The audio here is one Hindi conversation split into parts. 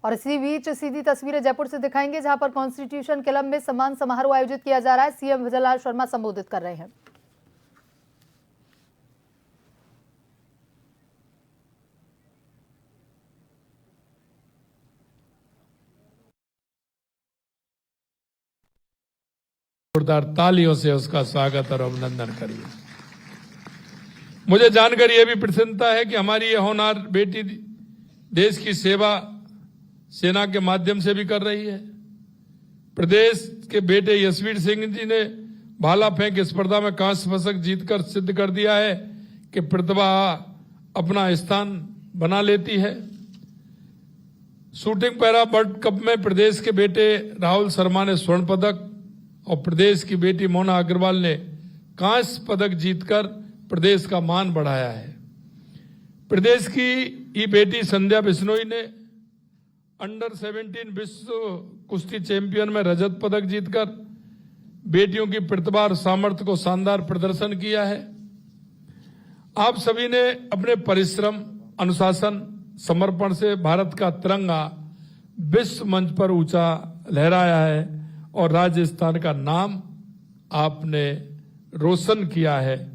और इसी बीच सीधी तस्वीरें जयपुर से दिखाएंगे, जहां पर कॉन्स्टिट्यूशन क्लब में सम्मान समारोह आयोजित किया जा रहा है। सीएम विजयलाल शर्मा संबोधित कर रहे हैं। जोरदार तालियों से उसका स्वागत और अभिनंदन करिए। मुझे जानकर यह भी प्रसन्नता है कि हमारी ये होनहार बेटी देश की सेवा सेना के माध्यम से भी कर रही है। प्रदेश के बेटे यशवीर सिंह जी ने भाला फेंक स्पर्धा में कांस्य पदक जीतकर सिद्ध कर दिया है कि प्रतिभा अपना स्थान बना लेती है। शूटिंग पैरा वर्ल्ड कप में प्रदेश के बेटे राहुल शर्मा ने स्वर्ण पदक और प्रदेश की बेटी मोना अग्रवाल ने कांस्य पदक जीतकर प्रदेश का मान बढ़ाया है। प्रदेश की ये बेटी संध्या बिश्नोई ने अंडर 17 विश्व कुश्ती चैंपियन में रजत पदक जीतकर बेटियों की प्रतिभा और सामर्थ्य को शानदार प्रदर्शन किया है। आप सभी ने अपने परिश्रम, अनुशासन, समर्पण से भारत का तिरंगा विश्व मंच पर ऊंचा लहराया है और राजस्थान का नाम आपने रोशन किया है।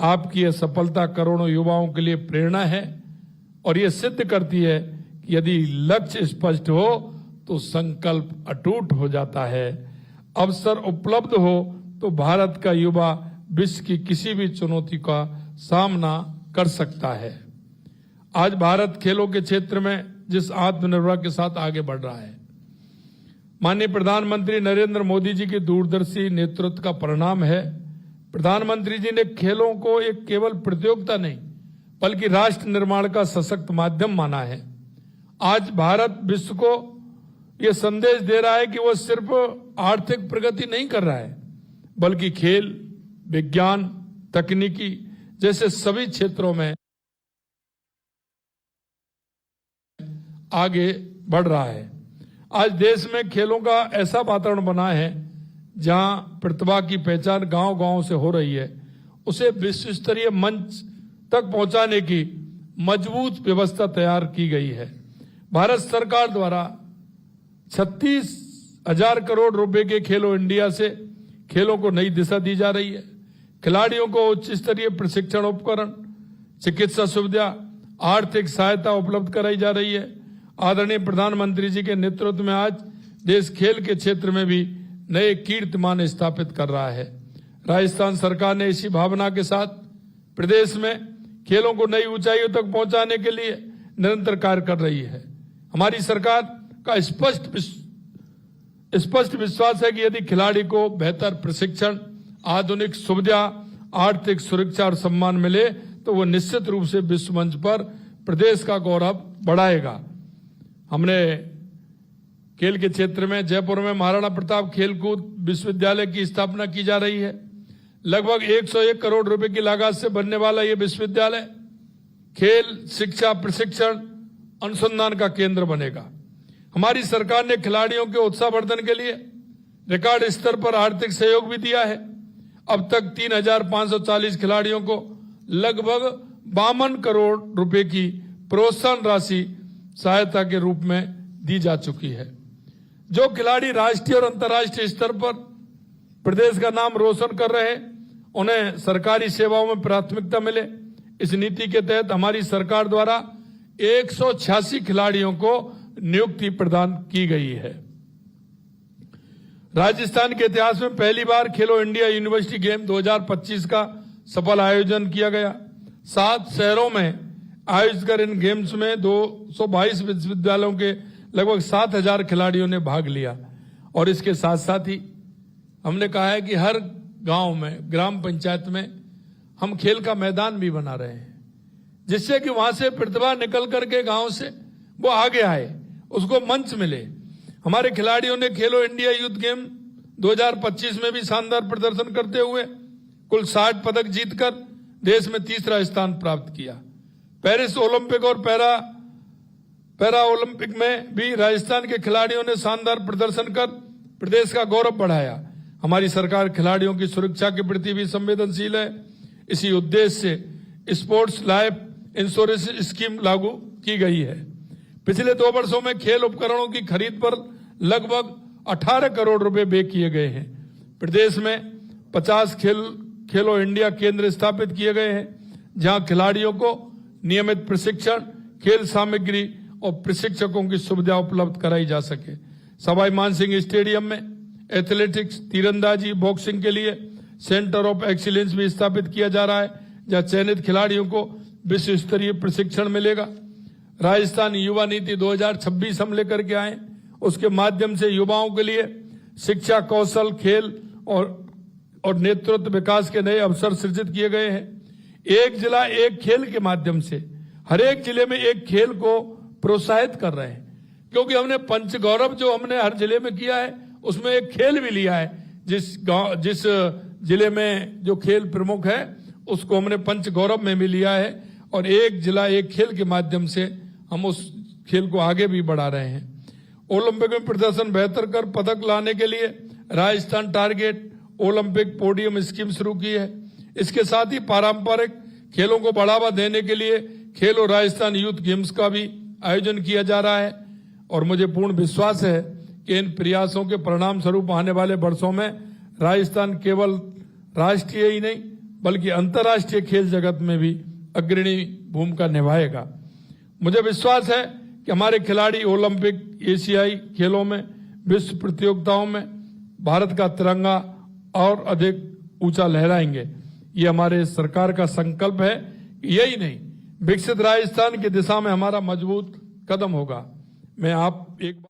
आपकी यह सफलता करोड़ों युवाओं के लिए प्रेरणा है और यह सिद्ध करती है कि यदि लक्ष्य स्पष्ट हो तो संकल्प अटूट हो जाता है। अवसर उपलब्ध हो तो भारत का युवा विश्व की किसी भी चुनौती का सामना कर सकता है। आज भारत खेलों के क्षेत्र में जिस आत्मनिर्भरता के साथ आगे बढ़ रहा है, माननीय प्रधानमंत्री नरेंद्र मोदी जी के दूरदर्शी नेतृत्व का परिणाम है। प्रधानमंत्री जी ने खेलों को एक केवल प्रतियोगिता नहीं बल्कि राष्ट्र निर्माण का सशक्त माध्यम माना है। आज भारत विश्व को यह संदेश दे रहा है कि वो सिर्फ आर्थिक प्रगति नहीं कर रहा है बल्कि खेल, विज्ञान, तकनीकी जैसे सभी क्षेत्रों में आगे बढ़ रहा है। आज देश में खेलों का ऐसा वातावरण बना है जहां प्रतिभा की पहचान गांव-गांव से हो रही है। उसे विश्व स्तरीय मंच तक पहुंचाने की मजबूत व्यवस्था तैयार की गई है। भारत सरकार द्वारा 36,000 करोड़ रुपए के खेलो इंडिया से खेलों को नई दिशा दी जा रही है। खिलाड़ियों को उच्च स्तरीय प्रशिक्षण उपकरण, चिकित्सा सुविधा, आर्थिक सहायता उपलब्ध कराई जा रही है। आदरणीय प्रधानमंत्री जी के नेतृत्व में आज देश खेल के क्षेत्र में भी नए कीर्तिमान स्थापित कर रहा है। राजस्थान सरकार ने इसी भावना के साथ प्रदेश में खेलों को नई ऊंचाइयों तक पहुंचाने के लिए निरंतर कार्य कर रही है। हमारी सरकार का स्पष्ट विश्वास है कि यदि खिलाड़ी को बेहतर प्रशिक्षण, आधुनिक सुविधा, आर्थिक सुरक्षा और सम्मान मिले तो वो निश्चित रूप से विश्व मंच पर प्रदेश का गौरव बढ़ाएगा। हमने खेल के क्षेत्र में जयपुर में महाराणा प्रताप खेलकूद विश्वविद्यालय की स्थापना की जा रही है। लगभग 101 करोड़ रुपए की लागत से बनने वाला यह विश्वविद्यालय खेल, शिक्षा, प्रशिक्षण, अनुसंधान का केंद्र बनेगा। हमारी सरकार ने खिलाड़ियों के उत्साहवर्धन के लिए रिकॉर्ड स्तर पर आर्थिक सहयोग भी दिया है। अब तक 3,540 खिलाड़ियों को लगभग 52 करोड़ रुपए की प्रोत्साहन राशि सहायता के रूप में दी जा चुकी है। जो खिलाड़ी राष्ट्रीय और अंतर्राष्ट्रीय स्तर पर प्रदेश का नाम रोशन कर रहे हैं, उन्हें सरकारी सेवाओं में प्राथमिकता मिले। इस नीति के तहत हमारी सरकार द्वारा 186 खिलाड़ियों को नियुक्ति प्रदान की गई है। राजस्थान के इतिहास में पहली बार खेलो इंडिया यूनिवर्सिटी गेम 2025 का सफल आयोजन किया गया। 7 शहरों में आयोजित कर इन गेम्स में 222 विश्वविद्यालयों के लगभग 7,000 खिलाड़ियों ने भाग लिया। और इसके साथ साथ ही हमने कहा है कि हर गांव में, ग्राम पंचायत में हम खेल का मैदान भी बना रहे हैं, जिससे कि वहां से प्रतिभा निकल करके गांव से वो आगे आए, उसको मंच मिले। हमारे खिलाड़ियों ने खेलो इंडिया यूथ गेम 2025 में भी शानदार प्रदर्शन करते हुए कुल 60 पदक जीतकर देश में तीसरा स्थान प्राप्त किया। पेरिस ओलंपिक और पैरा ओलंपिक में भी राजस्थान के खिलाड़ियों ने शानदार प्रदर्शन कर प्रदेश का गौरव बढ़ाया। हमारी सरकार खिलाड़ियों की सुरक्षा के प्रति भी संवेदनशील है। इसी उद्देश्य से स्पोर्ट्स लाइफ इंश्योरेंस स्कीम लागू की गई है। पिछले 2 वर्षों में खेल उपकरणों की खरीद पर लगभग 18 करोड़ रुपए व्यय किए गए हैं। प्रदेश में 50 खेलो इंडिया केंद्र स्थापित किए गए हैं, जहां खिलाड़ियों को नियमित प्रशिक्षण, खेल सामग्री और प्रशिक्षकों की सुविधा उपलब्ध कराई जा सके। सवाई मानसिंह स्टेडियम में एथलेटिक्स, तीरंदाजी, बॉक्सिंग के लिए सेंटर ऑफ एक्सीलेंस भी स्थापित किया जा रहा है, जहां चयनित खिलाड़ियों को विश्व स्तरीय प्रशिक्षण मिलेगा। राजस्थान युवा नीति 2026 हम लेकर के आए, उसके माध्यम से युवाओं के लिए शिक्षा, कौशल, खेल और नेतृत्व विकास के नए अवसर सृजित किए गए हैं। एक जिला एक खेल के माध्यम से हर एक जिले में एक खेल को प्रोत्साहित कर रहे हैं, क्योंकि हमने पंच गौरव जो हमने हर जिले में किया है उसमें एक खेल भी लिया है। जिस जिले में जो खेल प्रमुख है उसको हमने पंच गौरव में भी लिया है, और एक जिला एक खेल के माध्यम से हम उस खेल को आगे भी बढ़ा रहे हैं। ओलंपिक में प्रदर्शन बेहतर कर पदक लाने के लिए Rajasthan target Olympic podium scheme शुरू की है। इसके साथ ही पारंपरिक खेलों को बढ़ावा देने के लिए खेलो राजस्थान यूथ गेम्स का भी आयोजन किया जा रहा है, और मुझे पूर्ण विश्वास है कि इन प्रयासों के परिणाम स्वरूप आने वाले वर्षों में राजस्थान केवल राष्ट्रीय ही नहीं बल्कि अंतर्राष्ट्रीय खेल जगत में भी अग्रणी भूमिका निभाएगा। मुझे विश्वास है कि हमारे खिलाड़ी ओलंपिक, एशियाई खेलों में, विश्व प्रतियोगिताओं में भारत का तिरंगा और अधिक ऊंचा लहराएंगे। ये हमारे सरकार का संकल्प है। यही नहीं, विकसित राजस्थान की दिशा में हमारा मजबूत कदम होगा। मैं आप एक